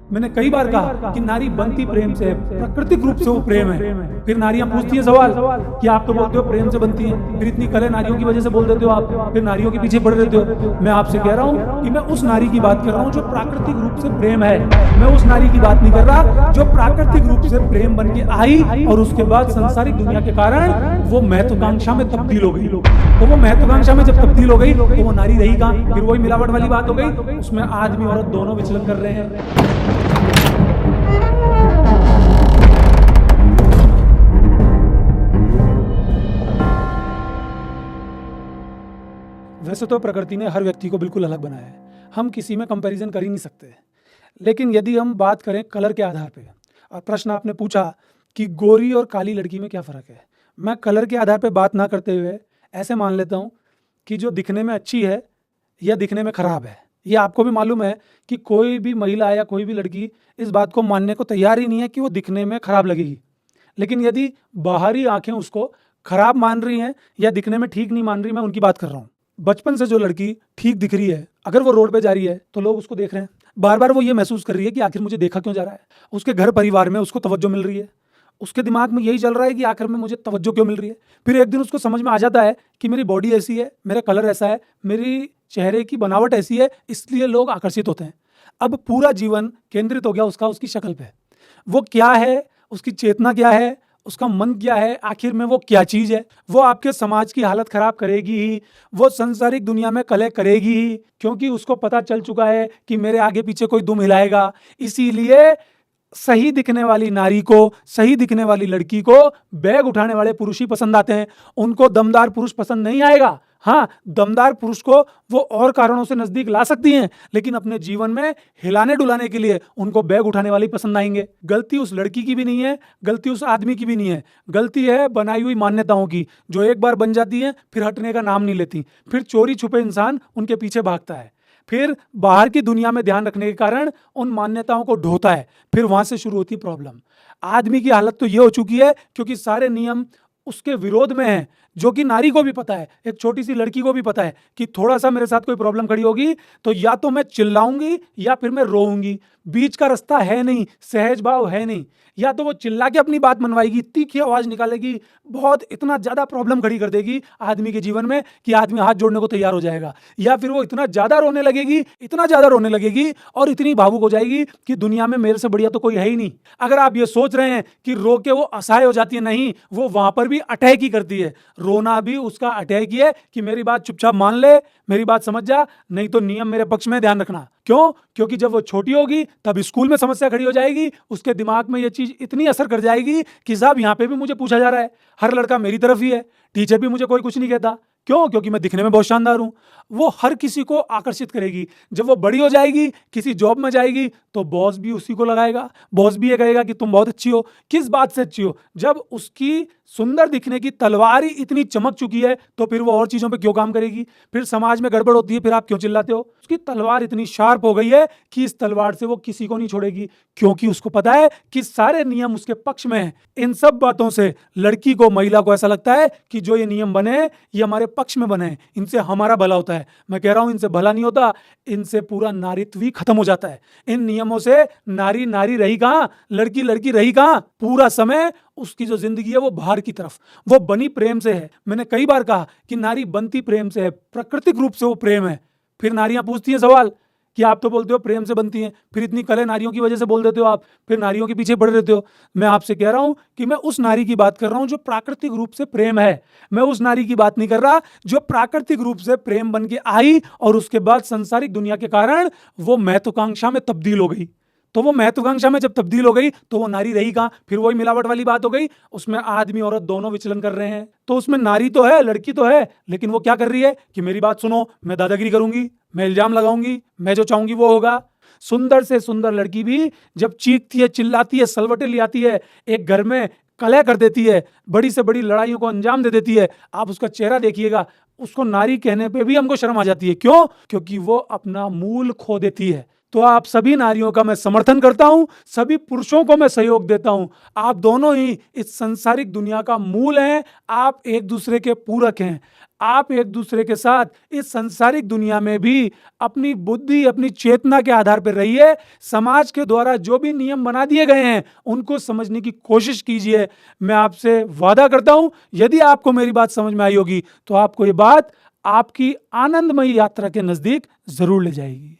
मैंने कई बार कहा कि नारी बनती प्रेम से है, प्राकृतिक रूप से वो प्रेम है। फिर नारियां पूछती हैं सवाल कि आप तो बोलते हो प्रेम से बनती है, फिर इतनी कले नारियों की वजह से बोल देते हो आप, फिर नारियों के पीछे पड़ देते हो। मैं आपसे कह रहा हूं कि मैं उस नारी की बात कर रहा हूं जो प्राकृतिक रूप से प्रेम है। मैं उस नारी की बात नहीं कर रहा जो प्राकृतिक रूप से प्रेम बन के आई और उसके बाद सांसारिक दुनिया के कारण वो महत्वाकांक्षा में तब्दील हो गई। तो वो महत्वाकांक्षा में जब तब्दील हो गई तो वो नारी रही कहां? फिर वही मिलावट वाली बात हो गई, उसमें आदमी औरत दोनों विचलन कर रहे हैं। वैसे तो प्रकृति ने हर व्यक्ति को बिल्कुल अलग बनाया है, हम किसी में कंपैरिजन कर ही नहीं सकते। लेकिन यदि हम बात करें कलर के आधार पे, और प्रश्न आपने पूछा कि गोरी और काली लड़की में क्या फ़र्क है, मैं कलर के आधार पे बात ना करते हुए ऐसे मान लेता हूँ कि जो दिखने में अच्छी है या दिखने में ख़राब है। ये आपको भी मालूम है कि कोई भी महिला या कोई भी लड़की इस बात को मानने को तैयार ही नहीं है कि वो दिखने में ख़राब लगेगी। लेकिन यदि बाहरी आंखें उसको खराब मान रही हैं या दिखने में ठीक नहीं मान रही, मैं उनकी बात कर रहा हूँ। बचपन से जो लड़की ठीक दिख रही है, अगर वो रोड पे जा रही है तो लोग उसको देख रहे हैं, बार बार वो ये महसूस कर रही है कि आखिर मुझे देखा क्यों जा रहा है। उसके घर परिवार में उसको तवज्जो मिल रही है, उसके दिमाग में यही चल रहा है कि आखिर में मुझे तवज्जो क्यों मिल रही है। फिर एक दिन उसको समझ में आ जाता है कि मेरी बॉडी ऐसी है, मेरा कलर ऐसा है, मेरी चेहरे की बनावट ऐसी है, इसलिए लोग आकर्षित होते हैं। अब पूरा जीवन केंद्रित हो गया उसका उसकी शक्ल पे। वो क्या है, उसकी चेतना क्या है, उसका मन क्या है, आखिर में वो क्या चीज़ है। वो आपके समाज की हालत खराब करेगी ही, वो संसारिक दुनिया में कलह करेगी ही, क्योंकि उसको पता चल चुका है कि मेरे आगे पीछे कोई दुम हिलाएगा। इसीलिए सही दिखने वाली नारी को, सही दिखने वाली लड़की को बैग उठाने वाले पुरुष ही पसंद आते हैं। उनको दमदार पुरुष पसंद नहीं आएगा। हाँ, दमदार पुरुष को वो और कारणों से नजदीक ला सकती हैं, लेकिन अपने जीवन में हिलाने डुलाने के लिए उनको बैग उठाने वाले पसंद आएंगे। गलती उस लड़की की भी नहीं है, गलती उस आदमी की भी नहीं है, गलती है बनाई हुई मान्यताओं की, जो एक बार बन जाती है फिर हटने का नाम नहीं लेती। फिर चोरी छुपे इंसान उनके पीछे भागता है, फिर बाहर की दुनिया में ध्यान रखने के कारण उन मान्यताओं को ढोता है, फिर वहां से शुरू होती प्रॉब्लम। आदमी की हालत तो ये हो चुकी है क्योंकि सारे नियम उसके विरोध में हैं, जो कि नारी को भी पता है, एक छोटी सी लड़की को भी पता है कि थोड़ा सा मेरे साथ कोई प्रॉब्लम खड़ी होगी तो या तो मैं चिल्लाऊंगी या फिर मैं रोऊंगी। बीच का रास्ता है नहीं, सहज भाव है नहीं। या तो वो चिल्ला के अपनी बात मनवाएगी, तीखी आवाज निकालेगी, बहुत इतना ज्यादा प्रॉब्लम खड़ी कर देगी आदमी के जीवन में कि आदमी हाथ जोड़ने को तैयार हो जाएगा, या फिर वो इतना ज्यादा रोने लगेगी, इतना ज्यादा रोने लगेगी और इतनी भावुक हो जाएगी कि दुनिया में मेरे से बढ़िया तो कोई है ही नहीं। अगर आप ये सोच रहे हैं कि रो के वो असहाय हो जाती है, नहीं, वो वहां पर भी अटैक ही करती है। रोना भी उसका अटैक ही है कि मेरी बात चुपचाप मान ले, मेरी बात समझ जा, नहीं तो नियम मेरे पक्ष में, ध्यान रखना। क्यों? क्योंकि जब वो छोटी होगी तब स्कूल में समस्या खड़ी हो जाएगी, उसके दिमाग में ये चीज इतनी असर कर जाएगी कि साहब यहाँ पे भी मुझे पूछा जा रहा है, हर लड़का मेरी तरफ ही है, टीचर भी मुझे कोई कुछ नहीं कहता। क्यों? क्योंकि मैं दिखने में बहुत शानदार हूं। वो हर किसी को आकर्षित करेगी। जब वो बड़ी हो जाएगी, किसी जॉब में जाएगी, तो बॉस भी उसी को लगाएगा, बॉस भी ये कहेगा कि तुम बहुत अच्छी हो। किस बात से अच्छी हो? जब उसकी सुंदर दिखने की तलवार ही इतनी चमक चुकी है तो फिर वो और चीजों पे क्यों काम करेगी? फिर समाज में गड़बड़ होती है, फिर आप क्यों चिल्लाते हो? उसकी तलवार इतनी शार्प हो गई है कि इस तलवार से वो किसी को नहीं छोड़ेगी, क्योंकि उसको पता है कि सारे नियम उसके पक्ष में हैं। इन सब बातों से लड़की को, महिला को ऐसा लगता है कि जो ये नियम बने ये हमारे पक्ष में बने, इनसे हमारा भला होता है। मैं कह रहा हूं इनसे भला नहीं होता, इनसे पूरा नारीत्व ही खत्म हो जाता है। इन नियमों से नारी नारी रही कहां, लड़की लड़की रही कहां? पूरा समय उसकी जो जिंदगी है वो बाहर की तरफ, वो बनी प्रेम से है। मैंने कई बार कहा कि नारी बनती प्रेम से है, प्राकृतिक रूप से वो प्रेम है। फिर नारियां पूछती हैं सवाल कि आप तो बोलते हो प्रेम से बनती हैं, फिर इतनी कले नारियों की वजह से बोल देते हो आप, फिर नारियों के पीछे पड़ रहते हो। मैं आपसे कह रहा हूं कि मैं उस नारी की बात कर रहा हूं जो प्राकृतिक रूप से प्रेम है। मैं उस नारी की बात नहीं कर रहा जो प्राकृतिक रूप से प्रेम बन के आई और उसके बाद संसारिक दुनिया के कारण वो महत्वाकांक्षा में तब्दील हो गई। तो वो महत्वाकांक्षा में जब तब्दील हो गई तो वो नारी रही कहां? फिर वही मिलावट वाली बात हो गई, उसमें आदमी औरत दोनों विचलन कर रहे हैं। तो उसमें नारी तो है, लड़की तो है, लेकिन वो क्या कर रही है कि मेरी बात सुनो, मैं दादागिरी करूंगी, मैं इल्जाम लगाऊंगी, मैं जो चाहूंगी वो होगा। सुंदर से सुंदर लड़की भी जब चीखती है, चिल्लाती है, सलवटे ले आती है, एक घर में कलह कर देती है, बड़ी से बड़ी लड़ाइयों को अंजाम दे देती है, आप उसका चेहरा देखिएगा, उसको नारी कहने पे भी हमको शर्म आ जाती है। क्यों? क्योंकि वो अपना मूल खो देती है। तो आप सभी नारियों का मैं समर्थन करता हूं, सभी पुरुषों को मैं सहयोग देता हूं। आप दोनों ही इस संसारिक दुनिया का मूल हैं, आप एक दूसरे के पूरक हैं। आप एक दूसरे के साथ इस सांसारिक दुनिया में भी अपनी बुद्धि, अपनी चेतना के आधार पर रहिए। समाज के द्वारा जो भी नियम बना दिए गए हैं उनको समझने की कोशिश कीजिए। मैं आपसे वादा करता हूं, यदि आपको मेरी बात समझ में आई होगी तो आपको ये बात आपकी आनंदमयी यात्रा के नजदीक जरूर ले जाएगी।